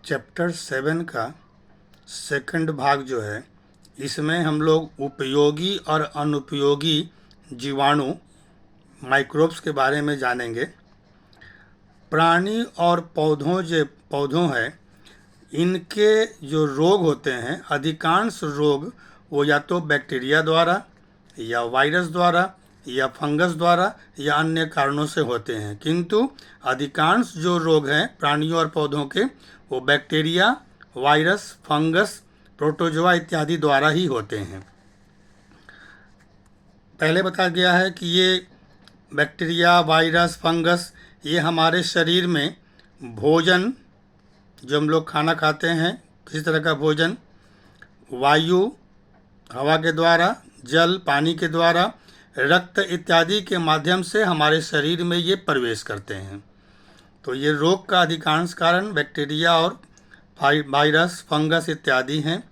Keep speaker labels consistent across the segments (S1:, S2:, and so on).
S1: Chapter 7 का second भाग जो है, इसमें हम लोग उपयोगी और अनुपयोगी जीवाणु माइक्रोब्स के बारे में जानेंगे। प्राणी और पौधों हैं, इनके जो रोग होते हैं, अधिकांश रोग वो या तो बैक्टीरिया द्वारा या वायरस द्वारा या फंगस द्वारा या अन्य कारणों से होते हैं, किंतु अधिकांश जो रोग हैं प्राणियों और पौधों के, वो बैक्टीरिया, वायरस, फंगस, प्रोटोजोआ इत्यादि द्वारा ही होते हैं। पहले बताया गया है कि ये बैक्टीरिया, वायरस, फंगस ये हमारे शरीर में भोजन, जो हम लोग खाना खाते हैं, किसी तरह का भोजन, वायु, हवा के द्वारा, जल, पानी के द्वारा, रक्त इत्यादि के माध्यम से हमारे शरीर में ये प्रवेश करते हैं। तो ये रोग का अधिकांश कारण बैक्टीरिया और वायरस, फंगस इत्यादि हैं।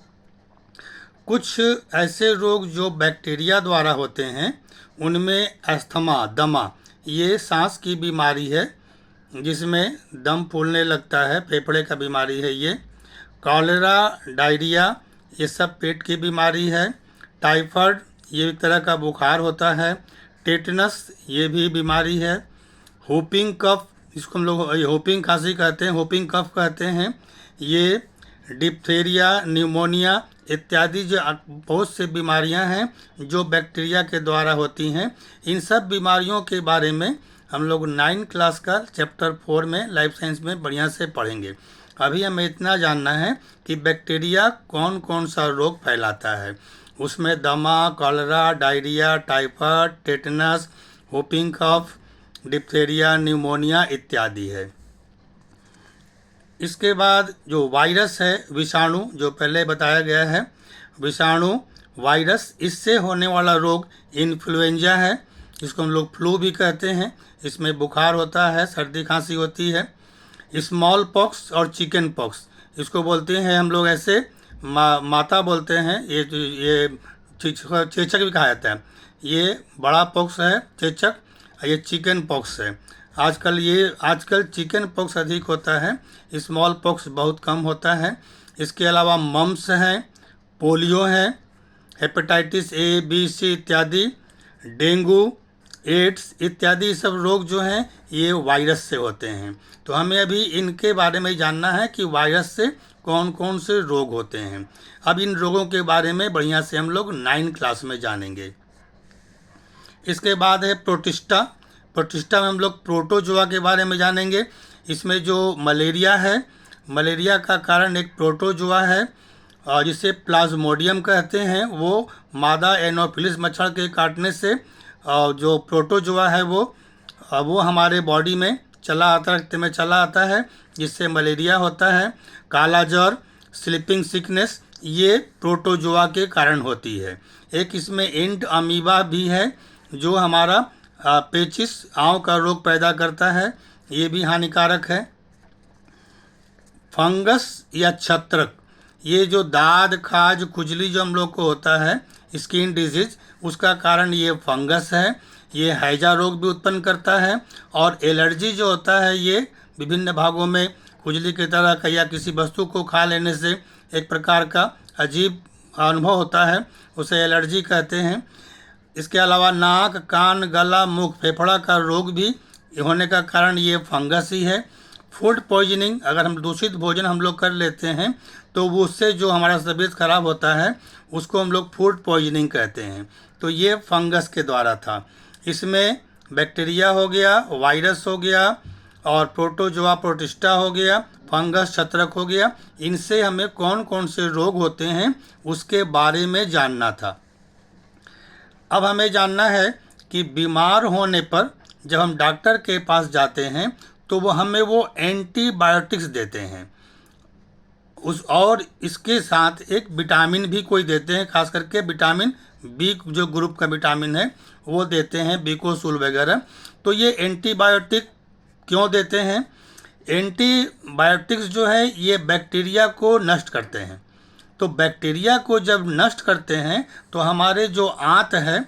S1: कुछ ऐसे रोग जो बैक्टीरिया द्वारा होते हैं, उनमें अस्थमा, दमा, ये सांस की बीमारी है जिसमें दम फूलने लगता है, फेफड़े का बीमारी है ये। कॉलेरा, डायरिया, ये सब पेट की बीमारी है। टाइफाइड, ये एक तरह का बुखार होता है। टेटनस, ये भी बीमारी है। होपिंग कफ, इसको हम लोग होपिंग खांसी कहते हैं, होपिंग कफ कहते हैं। ये डिप्थेरिया, न्यूमोनिया इत्यादि जो बहुत से बीमारियां हैं जो बैक्टीरिया के द्वारा होती हैं। इन सब बीमारियों के बारे में हम लोग 9 क्लास का चैप्टर 4 में लाइफ साइंस में बढ़िया से पढ़ेंगे। अभी हमें इतना जानना है कि बैक्टीरिया कौन कौन सा रोग फैलाता है। उसमें दमा, cholera, diarrhoea, typhoid, tetanus, whooping cough, diphtheria, pneumonia इत्यादि है। इसके बाद जो वायरस है, विषाणु, जो पहले बताया गया है, विषाणु, वायरस, इससे होने वाला रोग इन्फ्लुएंजा है, जिसको हम लोग फ्लू भी कहते हैं। इसमें बुखार होता है, सर्दी खांसी होती है। स्मॉल पॉक्स और चिकन पॉक्स, इसको बोलते हैं हम लोग ऐसे माता बोलते हैं, ये चेचक भी कहा जाता है। ये बड़ा पॉक्स है चेचक, ये चिकन पॉक्स है। आजकल चिकन पॉक्स अधिक होता है, स्मॉल पॉक्स बहुत कम होता है। इसके अलावा मम्स हैं, पोलियो है, हेपेटाइटिस ए, बी, सी इत्यादि, डेंगू, एड्स इत्यादि सब रोग जो हैं ये वायरस से होते हैं। तो हमें अभी इनके बारे में जानना है कि वायरस से कौन कौन से रोग होते हैं। अब इन रोगों के बारे में बढ़िया से हम लोग 9 क्लास में जानेंगे। इसके बाद है प्रोटिस्टा। प्रोटिस्टा में हम लोग प्रोटोजोआ के बारे में जानेंगे। इसमें जो मलेरिया है, मलेरिया का कारण एक प्रोटोजोआ है और जिसे प्लाज्मोडियम कहते हैं। वो मादा एनोफिलिस मच्छर के काटने से जो प्रोटोजोआ है वो हमारे बॉडी में चला आता, रक्त में चला आता है, जिससे मलेरिया होता है। काला ज्वर, स्लीपिंग सिकनेस, ये प्रोटोजोआ के कारण होती है। एक इसमें एंट अमीबा भी है जो हमारा पेचिस, आंव का रोग पैदा करता है, ये भी हानिकारक है। फंगस या छत्रक, ये जो दाद, खाज, खुजली जो हम लोग को होता है, स्किन डिजीज, उसका कारण ये फंगस है। ये हैजा रोग भी उत्पन्न करता है। और एलर्जी जो होता है, ये विभिन्न भागों में खुजली की तरह का या किसी वस्तु को खा लेने से एक प्रकार का अजीब अनुभव होता है, उसे एलर्जी कहते हैं। इसके अलावा नाक, कान, गला, मुख, फेफड़ा का रोग भी होने का कारण ये फंगस ही है। फूड पॉइजनिंग, अगर हम दूषित भोजन हम लोग कर लेते हैं तो वो उससे जो हमारा तबीयत खराब होता है उसको हम लोग फूड पॉइजनिंग कहते हैं। तो ये फंगस के द्वारा था। इसमें बैक्टीरिया हो गया, वायरस हो गया और प्रोटोजोआ प्रोटिस्टा हो गया, फंगस छत्रक हो गया। इनसे हमें कौन कौन से रोग होते हैं उसके बारे में जानना था। अब हमें जानना है कि बीमार होने पर जब हम डॉक्टर के पास जाते हैं तो वो हमें एंटीबायोटिक्स देते हैं, और इसके साथ एक विटामिन भी कोई देते हैं, खास करके विटामिन बी जो ग्रुप का विटामिन है वो देते हैं, बीकोसूल वगैरह। तो ये एंटीबायोटिक क्यों देते हैं? एंटीबायोटिक्स जो है ये बैक्टीरिया को नष्ट करते हैं। तो बैक्टीरिया को जब नष्ट करते हैं तो हमारे जो आंत है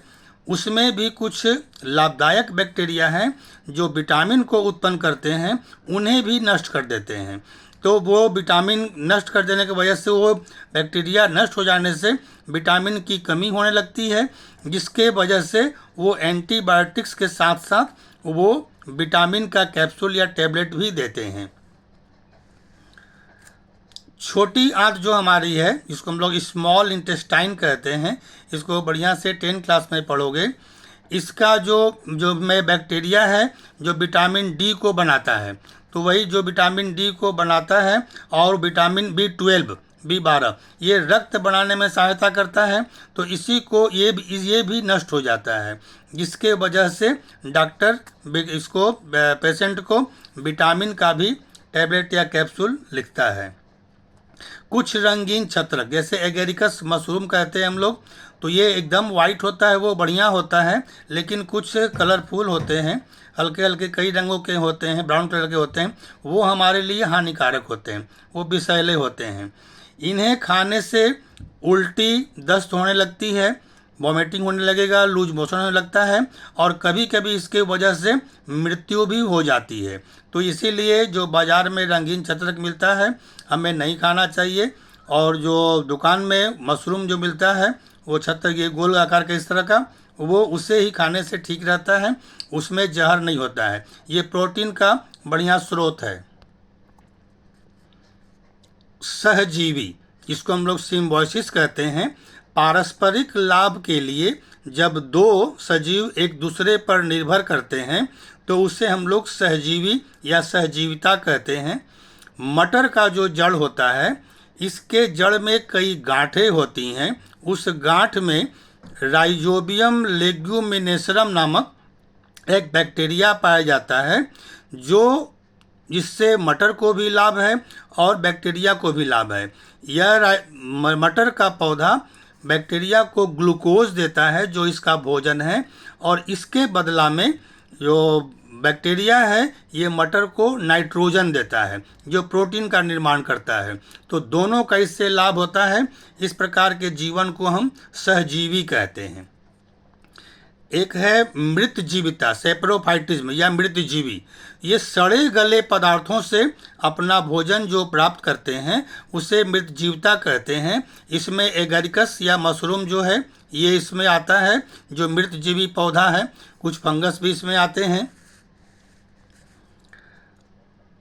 S1: उसमें भी कुछ लाभदायक बैक्टीरिया हैं जो विटामिन को उत्पन्न करते हैं, उन्हें भी नष्ट कर देते हैं। तो वो विटामिन नष्ट कर देने की वजह से, वो बैक्टीरिया नष्ट हो जाने से विटामिन की कमी होने लगती है, जिसके वजह से वो एंटीबायोटिक्स के साथ साथ वो विटामिन का कैप्सूल या टैबलेट भी देते हैं। छोटी आंत जो हमारी है, जिसको हम लोग स्मॉल इंटेस्टाइन कहते हैं, इसको बढ़िया से 10 क्लास में पढ़ोगे। इसका जो में बैक्टीरिया है जो विटामिन डी को बनाता है, तो वही जो विटामिन डी को बनाता है और विटामिन B12 B12 ये रक्त बनाने में सहायता करता है, तो इसी को ये भी नष्ट हो जाता है, जिसके वजह से डॉक्टर इसको पेशेंट को विटामिन का भी टैबलेट या कैप्सूल लिखता है। कुछ रंगीन छत्रक जैसे एगेरिकस मशरूम कहते हैं हम लोग, तो ये एकदम वाइट होता है, वो बढ़िया होता है, लेकिन कुछ कलरफुल होते हैं, हल्के हल्के कई रंगों के होते हैं, ब्राउन कलर के होते हैं, वो हमारे लिए हानिकारक होते हैं, वो विषैले होते हैं। इन्हें खाने से उल्टी दस्त होने लगती है, वॉमिटिंग होने लगेगा, लूज मोशन होने लगता है, और कभी कभी इसके वजह से मृत्यु भी हो जाती है। तो इसीलिए जो बाज़ार में रंगीन छत्रक मिलता है हमें नहीं खाना चाहिए, और जो दुकान में मशरूम जो मिलता है वो छत्रक ये गोल आकार के इस तरह का, वो उसे ही खाने से ठीक रहता है, उसमें जहर नहीं होता है, ये प्रोटीन का बढ़िया स्रोत है। सहजीवी, इसको हम लोग सिम्बायोसिस कहते हैं। पारस्परिक लाभ के लिए जब दो सजीव एक दूसरे पर निर्भर करते हैं तो उसे हम लोग सहजीवी या सहजीविता कहते हैं। मटर का जो जड़ होता है, इसके जड़ में कई गांठें होती हैं, उस गांठ में राइजोबियम लेग्यूमिनेसरम नामक एक बैक्टीरिया पाया जाता है, जो जिससे मटर को भी लाभ है और बैक्टीरिया को भी लाभ है। यह मटर का पौधा बैक्टीरिया को ग्लूकोज देता है जो इसका भोजन है, और इसके बदला में जो बैक्टीरिया है ये मटर को नाइट्रोजन देता है जो प्रोटीन का निर्माण करता है। तो दोनों का इससे लाभ होता है। इस प्रकार के जीवन को हम सहजीवी कहते हैं। एक है मृत जीविता, सेप्रोफाइटिज्म या मृत जीवी। ये सड़े गले पदार्थों से अपना भोजन जो प्राप्त करते हैं उसे मृत जीविता कहते हैं। इसमें एगेरिकस या मशरूम जो है ये इसमें आता है, जो मृत जीवी पौधा है। कुछ फंगस भी इसमें आते हैं।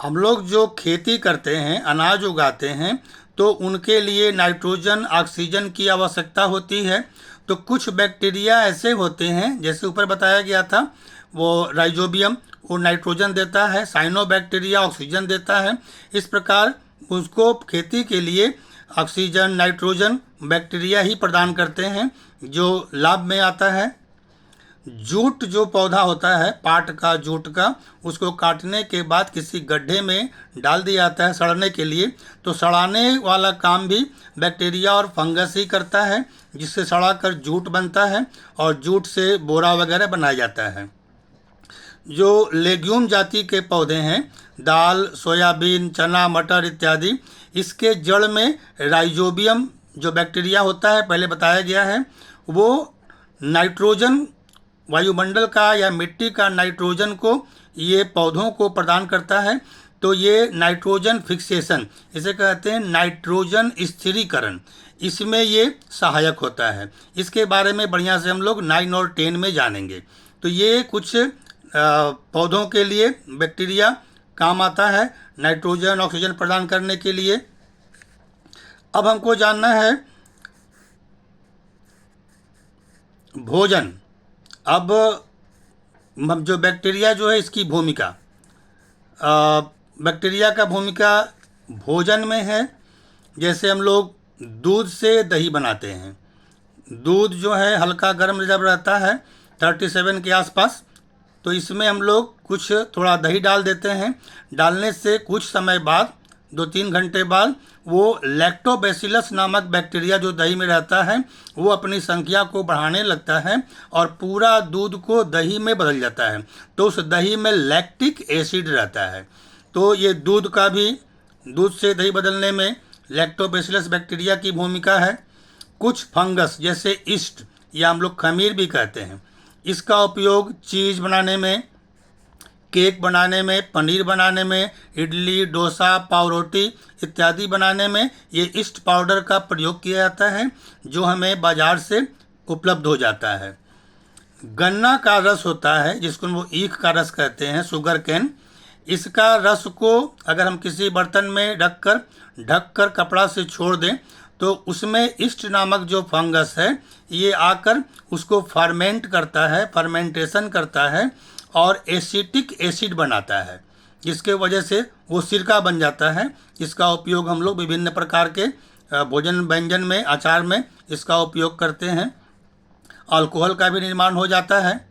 S1: हम लोग जो खेती करते हैं, अनाज उगाते हैं, तो उनके लिए नाइट्रोजन ऑक्सीजन की आवश्यकता होती है। तो कुछ बैक्टीरिया ऐसे होते हैं, जैसे ऊपर बताया गया था, वो राइजोबियम वो नाइट्रोजन देता है, साइनोबैक्टीरिया ऑक्सीजन देता है। इस प्रकार उसको खेती के लिए ऑक्सीजन नाइट्रोजन बैक्टीरिया ही प्रदान करते हैं, जो लाभ में आता है। जूट जो पौधा होता है, पाट का, जूट का, उसको काटने के बाद किसी गड्ढे में डाल दिया जाता है सड़ने के लिए। तो सड़ाने वाला काम भी बैक्टीरिया और फंगस ही करता है, जिससे सड़ा कर जूट बनता है और जूट से बोरा वगैरह बनाया जाता है। जो लेग्यूम जाति के पौधे हैं, दाल, सोयाबीन, चना, मटर इत्यादि, इसके जड़ में राइजोबियम जो बैक्टीरिया होता है, पहले बताया गया है, वो नाइट्रोजन वायुमंडल का या मिट्टी का नाइट्रोजन को ये पौधों को प्रदान करता है। तो ये नाइट्रोजन फिक्सेशन, इसे कहते हैं नाइट्रोजन स्थिरीकरण, इसमें ये सहायक होता है। इसके बारे में बढ़िया से हम लोग 9 और 10 में जानेंगे। तो ये कुछ पौधों के लिए बैक्टीरिया काम आता है नाइट्रोजन ऑक्सीजन प्रदान करने के लिए। अब हमको जानना है भोजन। अब जो बैक्टीरिया जो है इसकी भूमिका, बैक्टीरिया का भूमिका भोजन में है। जैसे हम लोग दूध से दही बनाते हैं। दूध जो है हल्का गर्म जब रहता है 37 के आसपास, तो इसमें हम लोग कुछ थोड़ा दही डाल देते हैं। डालने से कुछ समय बाद, 2-3 घंटे बाद, वो लैक्टोबैसिलस नामक बैक्टीरिया जो दही में रहता है वो अपनी संख्या को बढ़ाने लगता है और पूरा दूध को दही में बदल जाता है। तो उस दही में लैक्टिक एसिड रहता है। तो ये दूध का भी, दूध से दही बदलने में लैक्टोबैसिलस बैक्टीरिया की भूमिका है। कुछ फंगस जैसे ईस्ट या हम लोग खमीर भी कहते हैं, इसका उपयोग चीज़ बनाने में, केक बनाने में, पनीर बनाने में, इडली, डोसा, पाव रोटी इत्यादि बनाने में ये ईस्ट पाउडर का प्रयोग किया जाता है, जो हमें बाज़ार से उपलब्ध हो जाता है। गन्ना का रस होता है, जिसको वो ईख का रस कहते हैं, शुगर कैन। इसका रस को अगर हम किसी बर्तन में ढककर कपड़ा से छोड़ दें तो उसमें ईस्ट नामक जो फंगस है ये आकर उसको फर्मेंटेशन करता है और एसिटिक एसिड बनाता है, जिसके वजह से वो सिरका बन जाता है। इसका उपयोग हम लोग विभिन्न प्रकार के भोजन व्यंजन में, अचार में इसका उपयोग करते हैं। अल्कोहल का भी निर्माण हो जाता है।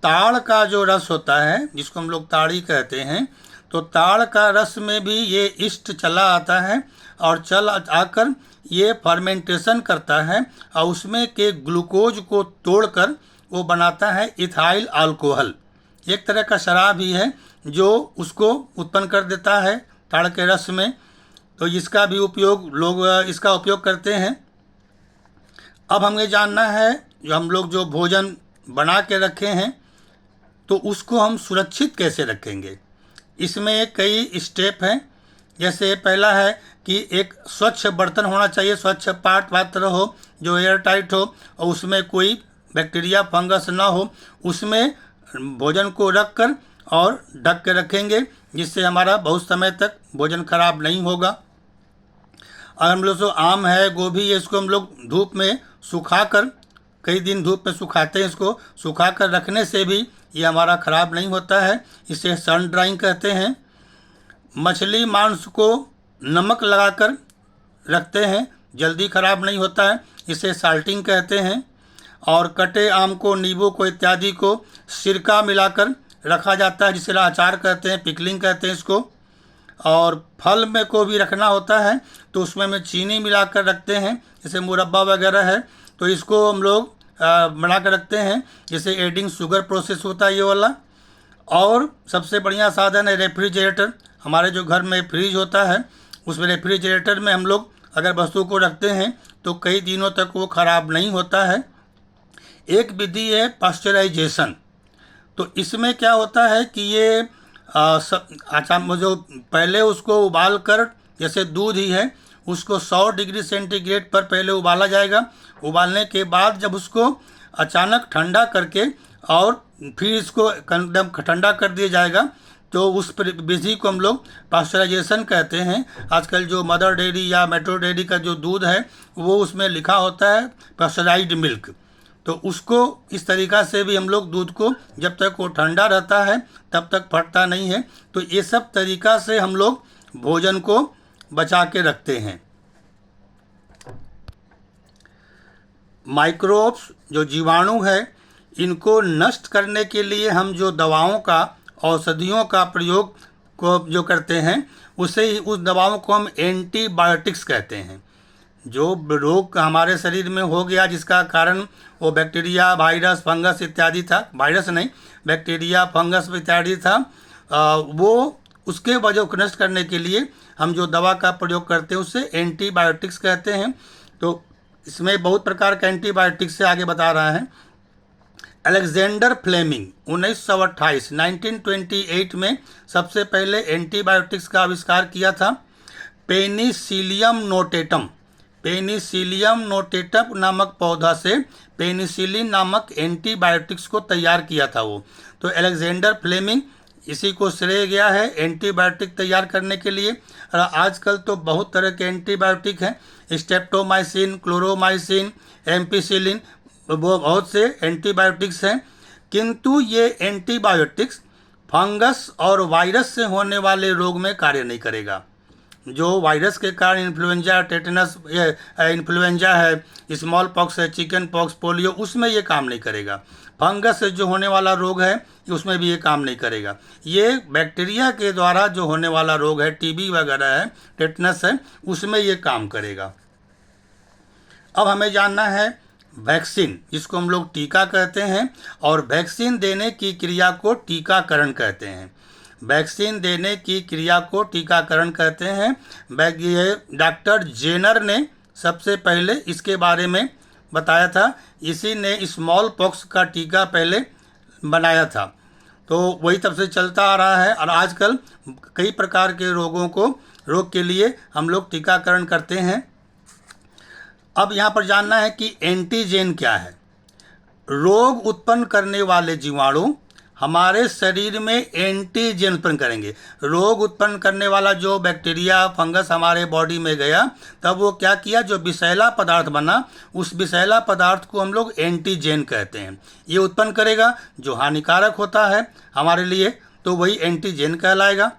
S1: ताड़ का जो रस होता है, जिसको हम लोग ताड़ी कहते हैं, तो ताड़ का रस में भी ये ईस्ट चला आता है और चल आकर ये फर्मेंटेशन करता है और उसमें के ग्लूकोज को तोड़कर वो बनाता है इथाइल अल्कोहल। एक तरह का शराब ही है जो उसको उत्पन्न कर देता है ताड़ के रस में। तो इसका भी उपयोग लोग इसका उपयोग करते हैं। अब हमें जानना है, जो हम लोग जो भोजन बना के रखे हैं तो उसको हम सुरक्षित कैसे रखेंगे। इसमें कई स्टेप हैं। जैसे पहला है कि एक स्वच्छ बर्तन होना चाहिए, स्वच्छ पात्र हो जो एयर टाइट हो और उसमें कोई बैक्टीरिया फंगस ना हो। उसमें भोजन को रखकर और ढक के रखेंगे, जिससे हमारा बहुत समय तक भोजन खराब नहीं होगा। और हम लोग जो आम है, गोभी है, इसको हम लोग धूप में सुखाकर, कई दिन धूप में सुखाते हैं, इसको सुखाकर रखने से भी ये हमारा ख़राब नहीं होता है। इसे सन ड्राइंग कहते हैं। मछली मांस को नमक लगाकर रखते हैं, जल्दी ख़राब नहीं होता है, इसे साल्टिंग कहते हैं। और कटे आम को, नींबू को इत्यादि को सिरका मिलाकर रखा जाता है, जिसे अचार कहते हैं, पिकलिंग कहते हैं इसको। और फल में को भी रखना होता है तो उसमें में चीनी मिलाकर रखते हैं, जैसे मुरब्बा वगैरह है, तो इसको हम लोग बना कर रखते हैं, जैसे एडिंग शुगर प्रोसेस होता है ये वाला। और सबसे बढ़िया साधन है रेफ्रिजरेटर। हमारे जो घर में फ्रिज होता है, उसमें रेफ्रिजरेटर में हम लोग अगर वस्तु को रखते हैं तो कई दिनों तक वो ख़राब नहीं होता है। एक विधि है पास्चराइजेशन। तो इसमें क्या होता है कि ये जो पहले उसको उबाल कर, जैसे दूध ही है, उसको 100 डिग्री सेंटीग्रेड पर पहले उबाला जाएगा। उबालने के बाद जब उसको अचानक ठंडा करके और फिर इसको एकदम ठंडा कर दिया जाएगा, तो उस विधि को हम लोग पास्चराइजेशन कहते हैं। आजकल जो मदर डेयरी या मेट्रो डेयरी का जो दूध है वो उसमें लिखा होता है पास्चराइज्ड मिल्क। तो उसको इस तरीक़ा से भी हम लोग दूध को, जब तक वो ठंडा रहता है तब तक फटता नहीं है। तो ये सब तरीक़ा से हम लोग भोजन को बचा के रखते हैं। माइक्रोब्स जो जीवाणु है, इनको नष्ट करने के लिए हम जो दवाओं का, औषधियों का प्रयोग को जो करते हैं, उस दवाओं को हम एंटीबायोटिक्स कहते हैं। जो रोग हमारे शरीर में हो गया, जिसका कारण वो बैक्टीरिया, वायरस, फंगस इत्यादि था, वायरस नहीं, बैक्टीरिया, फंगस इत्यादि था, वो उसके वजह को नष्ट करने के लिए हम जो दवा का प्रयोग करते हैं उसे एंटीबायोटिक्स कहते हैं। तो इसमें बहुत प्रकार के एंटीबायोटिक्स से आगे बता रहा है। अलेक्जेंडर फ्लेमिंग 1928 में सबसे पहले एंटीबायोटिक्स का आविष्कार किया था। पेनिसिलियम नोटेटम नामक पौधा से पेनिसिलिन नामक एंटीबायोटिक्स को तैयार किया था वो। तो अलेक्जेंडर फ्लेमिंग, इसी को श्रेय गया है एंटीबायोटिक तैयार करने के लिए। और आजकल तो बहुत तरह के एंटीबायोटिक हैं, स्ट्रेप्टोमाइसिन, क्लोरोमाइसिन, एम्पिसिलिन, वो बहुत से एंटीबायोटिक्स हैं। किंतु ये एंटीबायोटिक्स फंगस और वायरस से होने वाले रोग में कार्य नहीं करेगा। जो वायरस के कारण इन्फ्लुएंजा, टेटनस, इन्फ्लुएंजा है, स्मॉल पॉक्स है, चिकन पॉक्स, पोलियो, उसमें ये काम नहीं करेगा। फंगस से जो होने वाला रोग है उसमें भी ये काम नहीं करेगा। ये बैक्टीरिया के द्वारा जो होने वाला रोग है, टीबी वगैरह है, टेटनस है, उसमें ये काम करेगा। अब हमें जानना है वैक्सीन, जिसको हम लोग टीका कहते हैं, और वैक्सीन देने की क्रिया को टीकाकरण कहते हैं। वैक्सीन देने की क्रिया को टीकाकरण कहते हैं। ये डॉक्टर जेनर ने सबसे पहले इसके बारे में बताया था। इसी ने स्मॉल पॉक्स का टीका पहले बनाया था। तो वही तब से चलता आ रहा है और आजकल कई प्रकार के रोग के लिए हम लोग टीकाकरण करते हैं। अब यहाँ पर जानना है कि एंटीजेन क्या है। रोग उत्पन्न करने वाले जीवाणु हमारे शरीर में एंटीजेन उत्पन्न करेंगे। रोग उत्पन्न करने वाला जो बैक्टीरिया फंगस हमारे बॉडी में गया, तब वो क्या किया, जो विषैला पदार्थ बना, उस विषैला पदार्थ को हम लोग एंटीजेन कहते हैं। ये उत्पन्न करेगा जो हानिकारक होता है हमारे लिए, तो वही एंटीजेन कहलाएगा।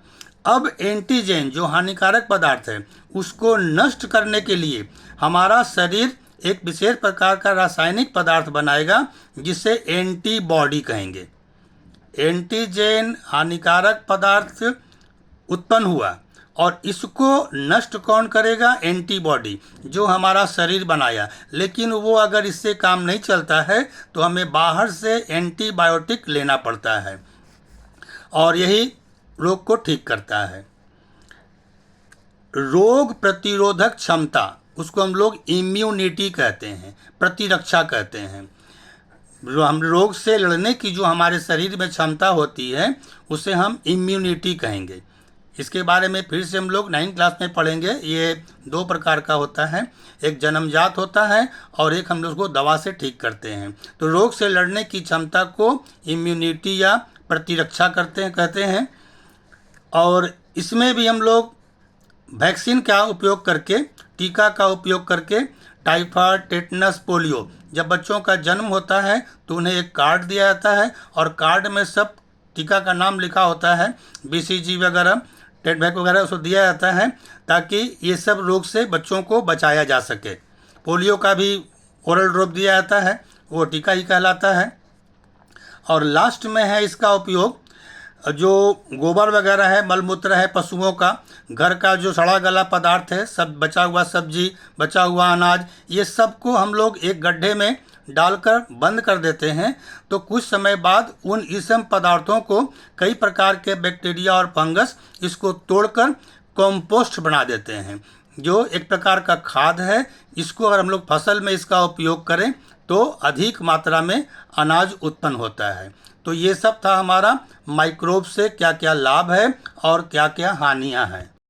S1: अब एंटीजेन जो हानिकारक पदार्थ है उसको नष्ट करने के लिए हमारा शरीर एक विशेष प्रकार का रासायनिक पदार्थ बनाएगा जिसे एंटीबॉडी कहेंगे। एंटीजेन हानिकारक पदार्थ उत्पन्न हुआ और इसको नष्ट कौन करेगा, एंटीबॉडी जो हमारा शरीर बनाया। लेकिन वो अगर इससे काम नहीं चलता है तो हमें बाहर से एंटीबायोटिक लेना पड़ता है और यही रोग को ठीक करता है। रोग प्रतिरोधक क्षमता, उसको हम लोग इम्यूनिटी कहते हैं, प्रतिरक्षा कहते हैं। हम रोग से लड़ने की जो हमारे शरीर में क्षमता होती है उसे हम इम्यूनिटी कहेंगे। इसके बारे में फिर से हम लोग 9th क्लास में पढ़ेंगे। ये 2 प्रकार का होता है, एक जन्मजात होता है और एक हम लोग उसको दवा से ठीक करते हैं। तो रोग से लड़ने की क्षमता को इम्यूनिटी या प्रतिरक्षा कहते हैं। और इसमें भी हम लोग वैक्सीन का उपयोग करके, टीका का उपयोग करके, टाइफाइड, टेटनस, पोलियो, जब बच्चों का जन्म होता है तो उन्हें एक कार्ड दिया जाता है और कार्ड में सब टीका का नाम लिखा होता है, BCG वगैरह, टेटवैक वगैरह उसको दिया जाता है ताकि ये सब रोग से बच्चों को बचाया जा सके। पोलियो का भी ओरल ड्रॉप दिया जाता है, वो टीका ही कहलाता है। और लास्ट में है इसका उपयोग, जो गोबर वगैरह है, मलमूत्र है पशुओं का, घर का जो सड़ा गला पदार्थ है, सब बचा हुआ सब्जी, बचा हुआ अनाज, ये सब को हम लोग एक गड्ढे में डालकर बंद कर देते हैं। तो कुछ समय बाद उन इसम पदार्थों को कई प्रकार के बैक्टीरिया और फंगस इसको तोड़कर कंपोस्ट बना देते हैं, जो एक प्रकार का खाद है। इसको अगर हम लोग फसल में इसका उपयोग करें तो अधिक मात्रा में अनाज उत्पन्न होता है। तो ये सब था हमारा माइक्रोब से क्या क्या लाभ है और क्या क्या हानियां हैं।